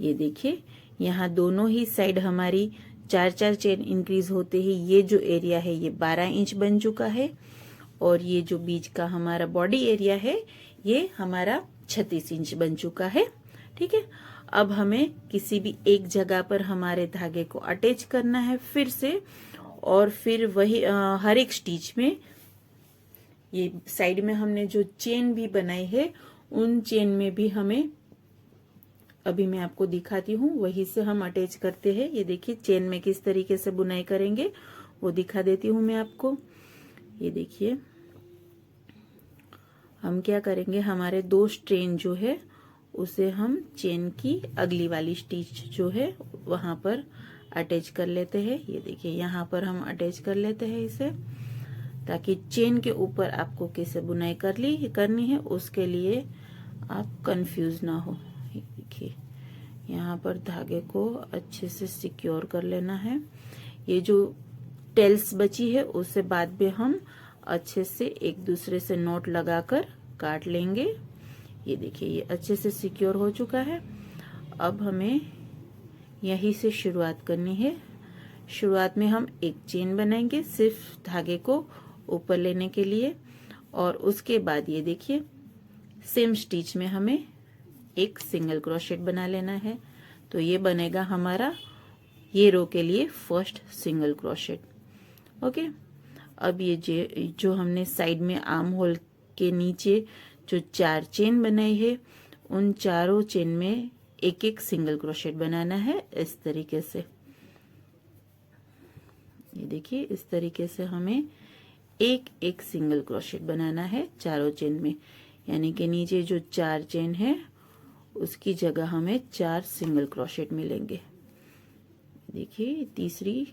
ये देखिए, यहाँ दोनों ही साइड हमारी 4 चेन इंक्रीज होते ही ये जो एरिया है ये 12 इंच बन चुका है, और ये जो बीच का हमारा बॉडी एरिया है ये हमारा 36 इंच बन चुका है। ठीक है, अब हमें किसी भी एक जगह पर हमारे धागे को अटैच करना है फिर से, और फिर वही हर एक स्टिच में ये साइड में हमने जो चेन भी बनाई है उन चेन में भी हमें, अभी मैं आपको दिखाती हूँ, वही से हम अटैच करते हैं। ये देखिए, चेन में किस तरीके से बुनाई करेंगे वो दिखा देती हूँ मैं आपको। ये देखिए, हम क्या करेंगे, हमारे 2 स्ट्रेन जो है उसे हम चेन की अगली वाली स्टिच जो है वहां पर अटैच कर लेते हैं। ये देखिए, यहाँ पर हम अटैच कर लेते हैं इसे, ताकि चेन के ऊपर आपको कैसे बुनाई करनी है उसके लिए आप कंफ्यूज ना हो। देखिए, यहाँ पर धागे को अच्छे से सिक्योर कर लेना है। ये जो टेल्स बची है उससे बाद में हम अच्छे से एक दूसरे से नॉट लगाकर काट लेंगे। ये देखिए, ये अच्छे से सिक्योर हो चुका है। अब हमें यहीं से शुरुआत करनी है। शुरुआत में हम एक चेन बनाएंगे सिर्फ धागे को ऊपर लेने के लिए, और उसके बाद ये देखिए, सेम स्टिच में हमें एक सिंगल क्रोशेट बना लेना है। तो ये बनेगा हमारा ये रो के लिए फर्स्ट सिंगल क्रोशेट। ओके, अब ये जो हमने साइड में आर्म होल के नीचे जो 4 चेन बनाई है उन चारों चेन में एक एक सिंगल क्रोशेट बनाना है इस तरीके से। ये देखिए, इस तरीके से हमें एक एक सिंगल क्रोशेट बनाना है चारों चेन में। यानी कि नीचे जो 4 चेन है उसकी जगह हमें 4 सिंगल क्रोशेट मिलेंगे। देखिए तीसरी,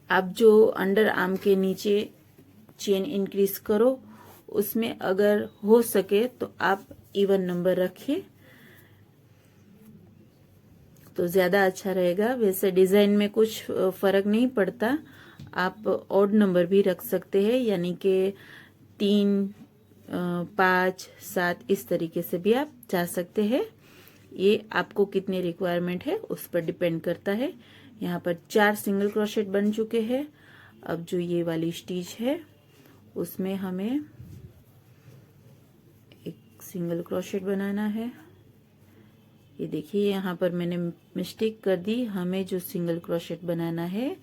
आप जो अंडर आर्म के नीचे चेन इंक्रीज करो उसमें अगर हो सके तो आप इवन नंबर रखिए तो ज्यादा अच्छा रहेगा। वैसे डिजाइन में कुछ फर्क नहीं पड़ता, आप ऑड नंबर भी रख सकते हैं, यानी कि 3, 5, 7 इस तरीके से भी आप जा सकते हैं। ये आपको कितनी रिक्वायरमेंट है उस पर डिपेंड करता है। यहाँ पर 4 सिंगल क्रोशेट बन चुके हैं। अब जो ये वाली स्टिच है उसमें हमें एक सिंगल क्रोशेट बनाना है। ये देखिए यहाँ पर मैंने मिस्टेक कर दी, हमें जो सिंगल क्रोशेट बनाना है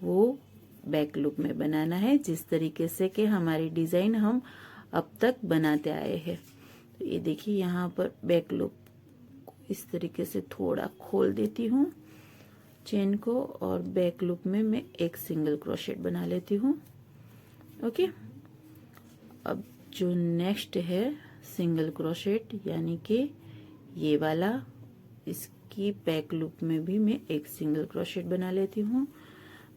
वो बैक लूप में बनाना है, जिस तरीके से कि हमारी डिजाइन हम अब तक बनाते आए हैं। तो ये देखिए यहाँ पर बैक लूप इस तरीके से थोड़ा खोल देती हूँ चेन को और बैक लूप में मैं एक सिंगल क्रोशेट बना लेती हूँ। ओके, अब जो नेक्स्ट है सिंगल क्रोशेट यानी कि ये वाला, इसकी बैक लूप में भी मैं एक सिंगल क्रोशेट बना लेती हूँ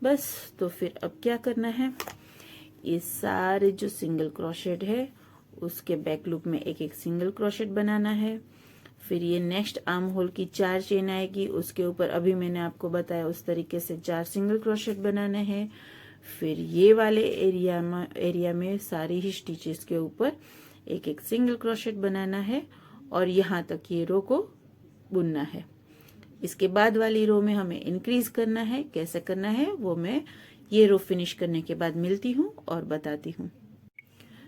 बस। तो फिर अब क्या करना है, ये सारे जो सिंगल क्रोशेट है उसके बैक लूप में एक एक सिंगल क्रोशेट बनाना है। फिर ये नेक्स्ट आर्म होल की 4 चेन आएगी, उसके ऊपर अभी मैंने आपको बताया उस तरीके से 4 सिंगल क्रोशेट बनाने हैं। फिर ये वाले एरिया में सारी ही स्टिचेस के ऊपर एक एक सिंगल क्रोशेट बनाना है और यहाँ तक ये रो को बुनना है। इसके बाद वाली रो में हमें इंक्रीज करना है, कैसे करना है वो मैं ये रो फिनिश करने के बाद मिलती हूँ और बताती हूँ।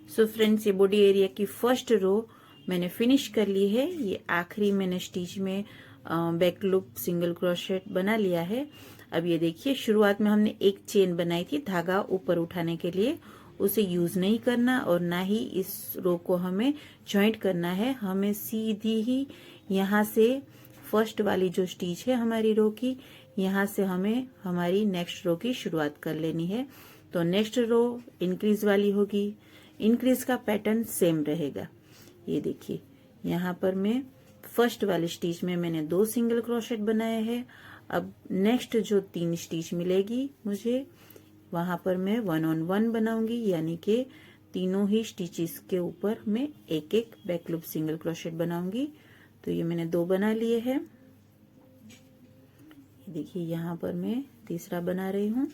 सो फ्रेंड्स, ये बॉडी एरिया की फर्स्ट रो मैंने फिनिश कर ली है। ये आखिरी मैंने स्टिच में बैक लूप सिंगल क्रोशेट बना लिया है। अब ये देखिए शुरुआत में हमने एक चेन बनाई थी धागा ऊपर उठाने के लिए, उसे यूज नहीं करना और ना ही इस रो को हमें जॉइंट करना है। हमें सीधी ही यहाँ से फर्स्ट वाली जो स्टिच है हमारी रो की, यहाँ से हमें हमारी नेक्स्ट रो की शुरुआत कर लेनी है। तो नेक्स्ट रो इंक्रीज वाली होगी, इंक्रीज का पैटर्न सेम रहेगा। ये देखिए यहाँ पर मैं फर्स्ट वाली स्टिच में मैंने 2 सिंगल क्रोशेट बनाए हैं। अब नेक्स्ट जो 3 स्टिच मिलेगी मुझे वहां पर मैं 1 on 1 बनाऊंगी, यानी कि तीनों ही स्टिचेस के ऊपर मैं एक एक बैक लूप सिंगल क्रोशेट बनाऊंगी। तो ये मैंने 2 बना लिए हैं। देखिए यहाँ पर मैं तीसरा बना रही हूँ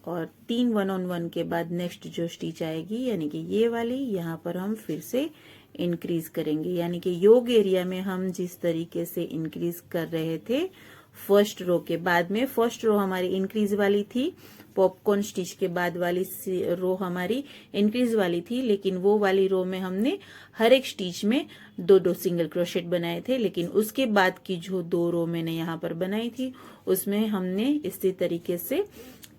और 3 1 on 1 के बाद नेक्स्ट जो स्टिच आएगी यानी कि ये वाली, यहाँ पर हम फिर से इंक्रीज करेंगे। यानी कि योग एरिया में हम जिस तरीके से इंक्रीज कर रहे थे फर्स्ट रो के बाद में, फर्स्ट रो हमारी इंक्रीज वाली थी, पॉपकॉर्न स्टिच के बाद वाली रो हमारी इंक्रीज वाली थी, लेकिन वो वाली रो में हमने हर एक स्टिच में 2-2 सिंगल क्रोशेट बनाए थे। लेकिन उसके बाद की जो 2 रो मैंने यहाँ पर बनाई थी उसमें हमने इसी तरीके से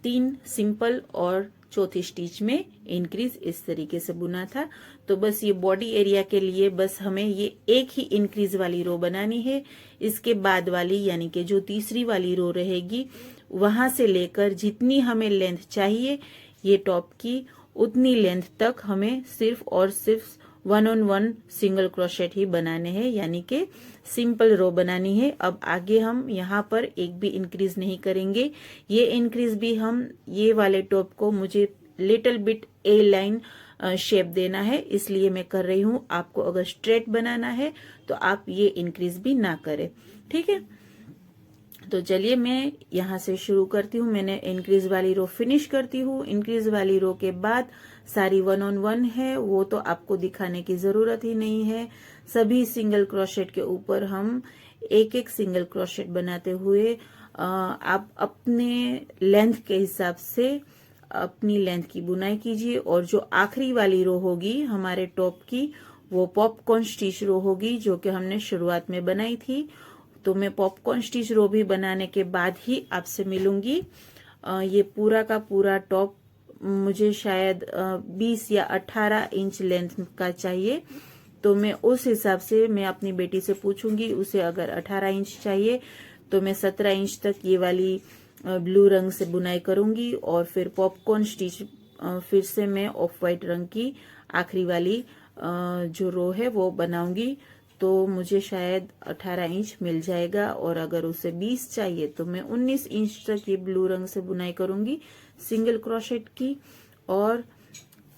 3 सिंपल और चौथी स्टिच में इंक्रीज इस तरीके से बुना था। तो बस ये बॉडी एरिया के लिए बस हमें ये एक ही इंक्रीज वाली रो बनानी है। इसके बाद वाली यानी कि जो तीसरी वाली रो रहेगी वहां से लेकर जितनी हमें लेंथ चाहिए ये टॉप की उतनी लेंथ तक हमें सिर्फ और सिर्फ 1 on 1 सिंगल क्रोशेट ही बनाने हैं, यानी कि सिंपल रो बनानी है। अब आगे हम यहाँ पर एक भी इंक्रीज नहीं करेंगे। ये इंक्रीज भी हम ये वाले टॉप को मुझे little bit A line shape देना है, इसलिए मैं कर रही हूँ। आपको अगर स्ट्रेट बनाना है तो आप ये इंक्रीज भी ना करें, ठीक है। तो चलिए मैं यहाँ से शुरू करती हूँ। मैंने इंक्रीज वाली रो फिनिश करती हूँ। इंक्रीज वाली रो के बाद सारी 1 on 1 है, वो तो आपको दिखाने की जरूरत ही नहीं है। सभी सिंगल क्रोशेट के ऊपर हम एक एक सिंगल क्रोशेट बनाते हुए आप अपने लेंथ के हिसाब से अपनी लेंथ की बुनाई कीजिए। और जो आखिरी वाली रो होगी हमारे टॉप की वो पॉपकॉर्न स्टिच रो होगी जो कि हमने शुरुआत में बनाई थी। तो मैं पॉपकॉर्न स्टिच रो भी बनाने के बाद ही आपसे मिलूंगी। ये पूरा का पूरा टॉप मुझे शायद 20 या 18 इंच लेंथ का चाहिए। तो मैं उस हिसाब से मैं अपनी बेटी से पूछूंगी, उसे अगर 18 इंच चाहिए तो मैं 17 इंच तक ये वाली ब्लू रंग से बुनाई करूंगी और फिर पॉपकॉर्न स्टिच फिर से मैं ऑफ वाइट रंग की आखिरी वाली जो रो है वो बनाऊंगी। तो मुझे शायद 18 इंच मिल जाएगा, और अगर उसे 20 चाहिए तो मैं 19 इंच तक ये ब्लू रंग से बुनाई करूंगी सिंगल क्रोशेट की। और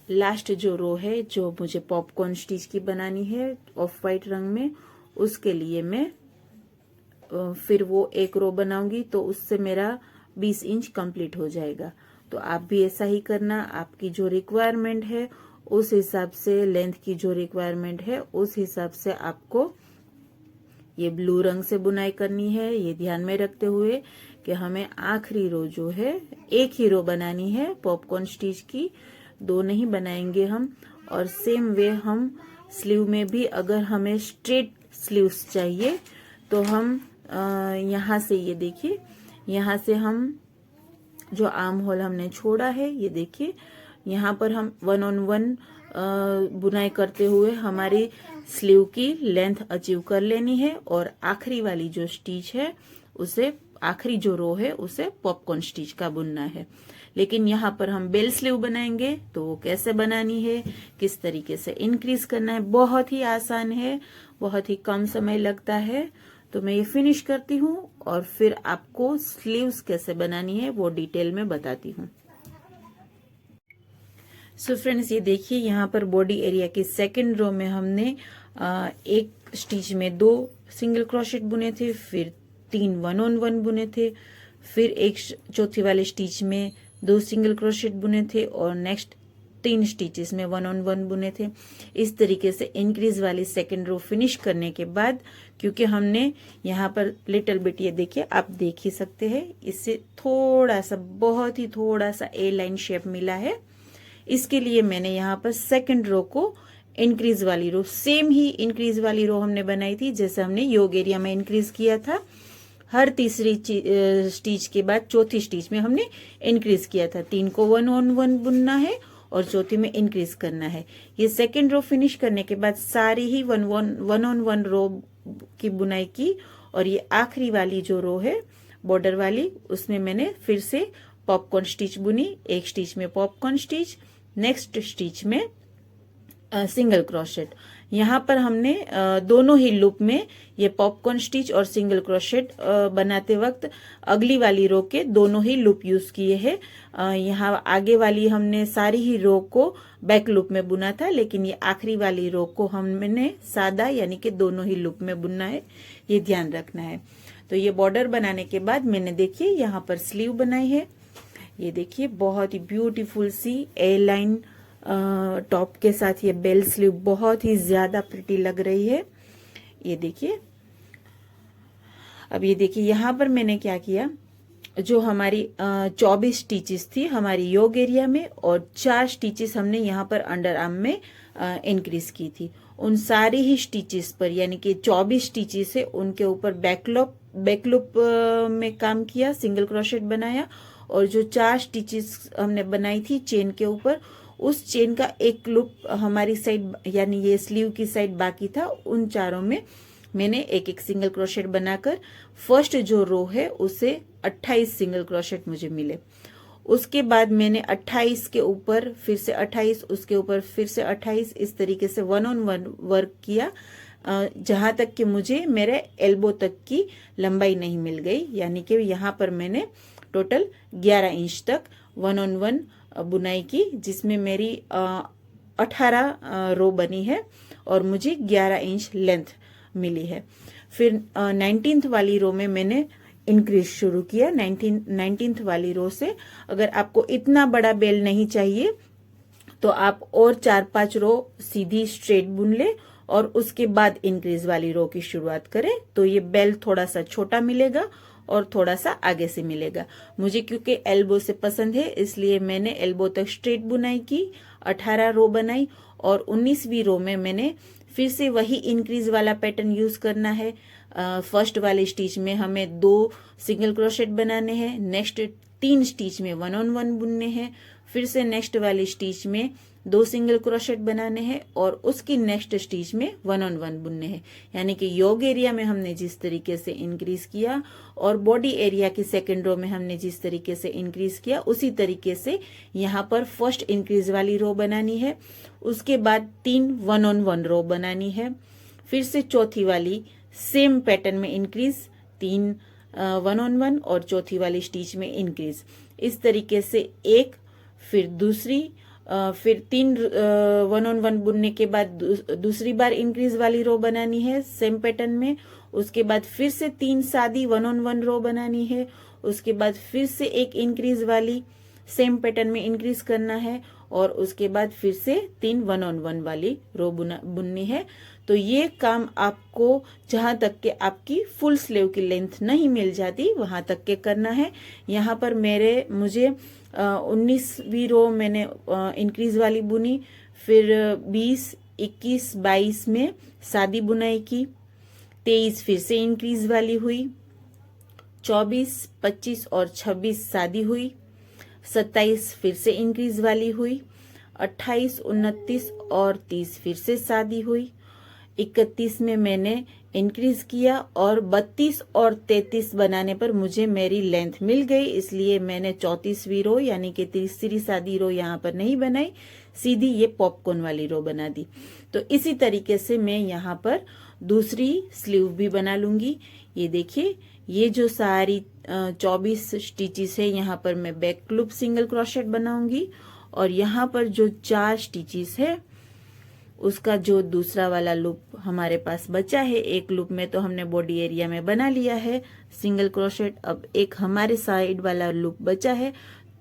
लास्ट जो रो है जो मुझे पॉपकॉर्न स्टिच की बनानी है ऑफ वाइट रंग में, उसके लिए मैं फिर वो एक रो बनाऊंगी, तो उससे मेरा 20 इंच कंप्लीट हो जाएगा। तो आप भी ऐसा ही करना, आपकी जो रिक्वायरमेंट है उस हिसाब से, लेंथ की जो रिक्वायरमेंट है उस हिसाब से आपको ये ब्लू रंग से बुनाई करनी है। ये ध्यान में रखते हुए कि हमें आखिरी रो जो है एक ही रो बनानी है पॉपकॉर्न स्टिच की, दो नहीं बनाएंगे हम। और सेम वे हम स्लीव में भी, अगर हमें स्ट्रेट स्लीव्स चाहिए तो हम यहाँ से, ये देखिए यहाँ से हम जो आर्म होल हमने छोड़ा है, ये देखिए यहाँ पर हम 1 on 1 बुनाई करते हुए हमारी स्लीव की लेंथ अचीव कर लेनी है। और आखिरी वाली जो स्टिच है उसे, आखिरी जो रो है उसे पॉपकॉर्न स्टिच का बुनना है। लेकिन यहाँ पर हम बेल स्लीव बनाएंगे, तो वो कैसे बनानी है, किस तरीके से इंक्रीज करना है, बहुत ही आसान है, बहुत ही कम समय लगता है। तो मैं ये फिनिश करती हूँ और फिर आपको स्लीव्स कैसे बनानी है वो डिटेल में बताती हूँ। सो फ्रेंड्स, ये देखिए यहाँ पर बॉडी एरिया की सेकंड रो में हमने एक स्टिच में 2 सिंगल क्रोशेट बुने थे, फिर 3 1 on 1 बुने थे, फिर एक चौथी वाले स्टिच में 2 सिंगल क्रोशेट बुने थे, और नेक्स्ट 3 स्टिचेस में 1 on 1 बुने थे। इस तरीके से इंक्रीज वाली सेकंड रो फिनिश करने के बाद, क्योंकि हमने यहाँ पर लिटिल बिट, ये देखिए आप देख ही सकते हैं, इससे थोड़ा सा, बहुत ही थोड़ा सा ए लाइन शेप मिला है। इसके लिए मैंने यहाँ पर सेकंड रो को इंक्रीज वाली रो, सेम ही इंक्रीज वाली रो हमने बनाई थी जैसे हमने योग एरिया में इंक्रीज किया था। हर तीसरी स्टिच के बाद चौथी स्टिच में हमने इंक्रीज किया था। 3 को 1 on 1 बुनना है और चौथी में इंक्रीज करना है। ये सेकंड रो फिनिश करने के बाद सारी ही 1 on 1 रो की बुनाई की, और ये आखिरी वाली जो रो है बॉर्डर वाली, उसमें मैंने फिर से पॉपकॉर्न स्टिच बुनी। एक स्टिच में पॉपकॉर्न स्टिच, नेक्स्ट स्टिच में सिंगल क्रोशेट। यहाँ पर हमने दोनों ही लूप में ये पॉपकॉर्न स्टिच और सिंगल क्रोशेट बनाते वक्त अगली वाली रो के दोनों ही लूप यूज किए हैं। यहाँ आगे वाली हमने सारी ही रो को बैक लूप में बुना था, लेकिन ये आखिरी वाली रो को हमने सादा यानी कि दोनों ही लूप में बुनना है, ये ध्यान रखना है। तो ये बॉर्डर बनाने के बाद मैंने देखिए यहाँ पर स्लीव बनाई है। ये देखिए बहुत ही ब्यूटीफुल सी ए लाइन टॉप के साथ ये बेल स्लीव बहुत ही ज्यादा प्रिटी लग रही है। ये देखिए, अब ये देखिए यहाँ पर मैंने क्या किया, जो हमारी 24 स्टिचेस थी हमारी योग एरिया में, और 4 स्टिचेस हमने यहाँ पर अंडर आर्म में इंक्रीज की थी। उन सारी ही स्टिचेस पर, यानी कि 24 स्टिचेस है, उनके ऊपर बैक लूप में काम किया, सिंगल क्रोशेट बनाया, और जो 4 स्टिचेस हमने बनाई थी चेन के ऊपर, उस चेन का एक लूप हमारी साइड यानी ये स्लीव की साइड बाकी था, उन चारों में मैंने एक एक सिंगल क्रोशेट बनाकर फर्स्ट जो रो है उसे 28 सिंगल क्रोशेट मुझे मिले। उसके बाद मैंने 28 के ऊपर फिर से 28, उसके ऊपर फिर से 28, इस तरीके से 1 on 1 वर्क किया, जहां तक कि मुझे मेरे एल्बो तक की लंबाई नहीं मिल गई। यानी कि यहाँ पर मैंने टोटल 11 इंच तक 1 on 1 बुनाई की, जिसमें मेरी 18 रो बनी है और मुझे 11 इंच लेंथ मिली है। फिर 19th वाली रो में मैंने इंक्रीज शुरू किया। 19th वाली रो से अगर आपको इतना बड़ा बेल नहीं चाहिए तो आप और 4-5 रो सीधी स्ट्रेट बुन ले और उसके बाद इंक्रीज वाली रो की शुरुआत करें, तो ये बेल थोड़ा सा छोटा मिलेगा और थोड़ा सा आगे से मिलेगा। मुझे क्योंकि एल्बो से पसंद है इसलिए मैंने एल्बो तक स्ट्रेट बुनाई की, 18 रो बनाई, और 19वीं रो में मैंने फिर से वही इंक्रीज वाला पैटर्न यूज करना है। फर्स्ट वाले स्टिच में हमें 2 सिंगल क्रोशेट बनाने हैं, नेक्स्ट 3 स्टिच में 1 on 1 बुनने हैं, फिर से नेक्स्ट वाली स्टिच में 2 सिंगल क्रोशेट बनाने हैं और उसकी नेक्स्ट स्टिच में 1 on 1 बुनने हैं। यानी कि योग एरिया में हमने जिस तरीके से इंक्रीज किया और बॉडी एरिया की सेकेंड रो में हमने जिस तरीके से इंक्रीज किया, उसी तरीके से यहाँ पर फर्स्ट इंक्रीज वाली रो बनानी है। उसके बाद 3 1 on 1 रो बनानी है। फिर से चौथी वाली सेम पैटर्न में इंक्रीज, 3 1 on 1 और चौथी वाली स्टिच में इंक्रीज। इस तरीके से एक, फिर दूसरी, फिर 3 1 on 1 बुनने के बाद दूसरी बार इंक्रीज वाली रो बनानी है सेम पैटर्न में। उसके बाद फिर से 3 सादी 1 on 1 रो बनानी है। उसके बाद फिर से एक इंक्रीज वाली सेम पैटर्न में इंक्रीज करना है और उसके बाद फिर से 3 1 on 1 वाली रो बुननी है। तो ये काम आपको जहां तक के आपकी फुल स्लीव की लेंथ नहीं मिल जाती वहां तक के करना है। यहाँ पर मुझे 19वीं रो मैंने इंक्रीज वाली बुनी, फिर 20 21 22 में सादी बुनाई की, 23 फिर से इंक्रीज वाली हुई, 24 25 और 26 सादी हुई, 27 फिर से इंक्रीज वाली हुई, 28 29 और 30 फिर से सादी हुई, 31 में मैंने इंक्रीज किया और 32 और 33 बनाने पर मुझे मेरी लेंथ मिल गई, इसलिए मैंने 34वीं रो यानी कि तीसरी सादी रो यहाँ पर नहीं बनाई, सीधी ये पॉपकॉर्न वाली रो बना दी। तो इसी तरीके से मैं यहाँ पर दूसरी स्लीव भी बना लूंगी। ये देखिए, ये जो सारी 24 स्टिचेस है यहाँ पर मैं बैक लूप सिंगल क्रोशेट बनाऊंगी और यहाँ पर जो 4 स्टिचेस है उसका जो दूसरा वाला लूप हमारे पास बचा है, एक लूप में तो हमने बॉडी एरिया में बना लिया है सिंगल क्रोशेट, अब एक हमारे साइड वाला लूप बचा है।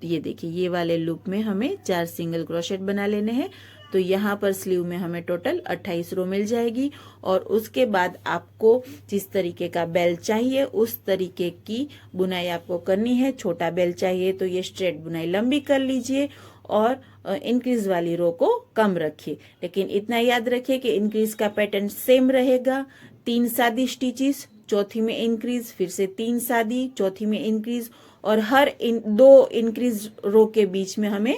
तो ये देखिए, ये वाले लूप में हमें 4 सिंगल क्रोशेट बना लेने हैं। तो यहाँ पर स्लीव में हमें टोटल 28 रो मिल जाएगी और उसके बाद आपको जिस तरीके का बेल चाहिए उस तरीके की बुनाई आपको करनी है। छोटा बेल चाहिए तो ये स्ट्रेट बुनाई लंबी कर लीजिए और इंक्रीज वाली रो को कम रखिए, लेकिन इतना याद रखिए कि इंक्रीज का पैटर्न सेम रहेगा। 3 सादी स्टिचेस, चौथी में इंक्रीज, फिर से 3 सादी, चौथी में इंक्रीज और हर 2 इंक्रीज रो के बीच में हमें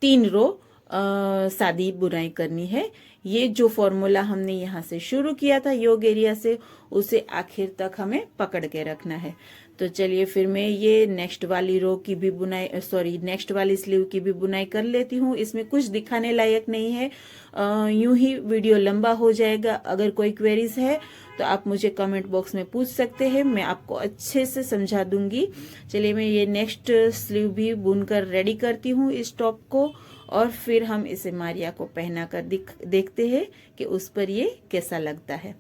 3 रो सादी बुनाई करनी है। ये जो फॉर्मूला हमने यहाँ से शुरू किया था योग एरिया से, उसे आखिर तक हमें पकड़ के रखना है। तो चलिए फिर मैं ये नेक्स्ट वाली रो की भी बुनाई, नेक्स्ट वाली स्लीव की भी बुनाई कर लेती हूँ। इसमें कुछ दिखाने लायक नहीं है, यूं ही वीडियो लंबा हो जाएगा। अगर कोई क्वेरीज है तो आप मुझे कमेंट बॉक्स में पूछ सकते हैं, मैं आपको अच्छे से समझा दूंगी। चलिए मैं ये नेक्स्ट स्लीव भी बुनकर रेडी करती हूँ इस टॉप को और फिर हम इसे मारिया को पहना कर देखते हैं कि उस पर ये कैसा लगता है।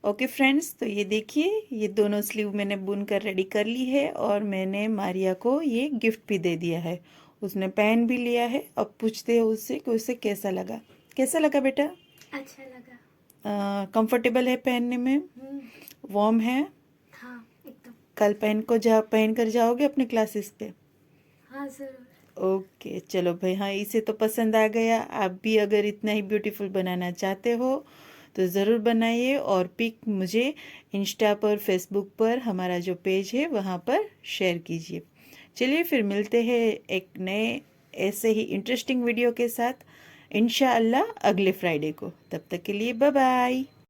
ओके फ्रेंड्स, तो ये देखिए, ये दोनों स्लीव मैंने बुन कर रेडी कर ली है और मैंने मारिया को ये गिफ्ट भी दे दिया है। उसने पहन भी लिया है। अब पूछते हैं उससे कि उसे कैसा लगा। कैसा लगा बेटा? अच्छा लगा। कंफर्टेबल है पहनने में? वार्म है? हाँ एकदम। कल पहन कर जाओगे अपने क्लासेस पे? हाँ जरूर। ओके चलो भाई, हाँ इसे तो पसंद आ गया। आप भी अगर इतना ही ब्यूटीफुल बनाना चाहते हो तो ज़रूर बनाइए और पिक मुझे इंस्टा पर, फेसबुक पर हमारा जो पेज है वहाँ पर शेयर कीजिए। चलिए फिर मिलते हैं एक नए ऐसे ही इंटरेस्टिंग वीडियो के साथ इंशाअल्लाह अगले फ्राइडे को। तब तक के लिए बाय बाय।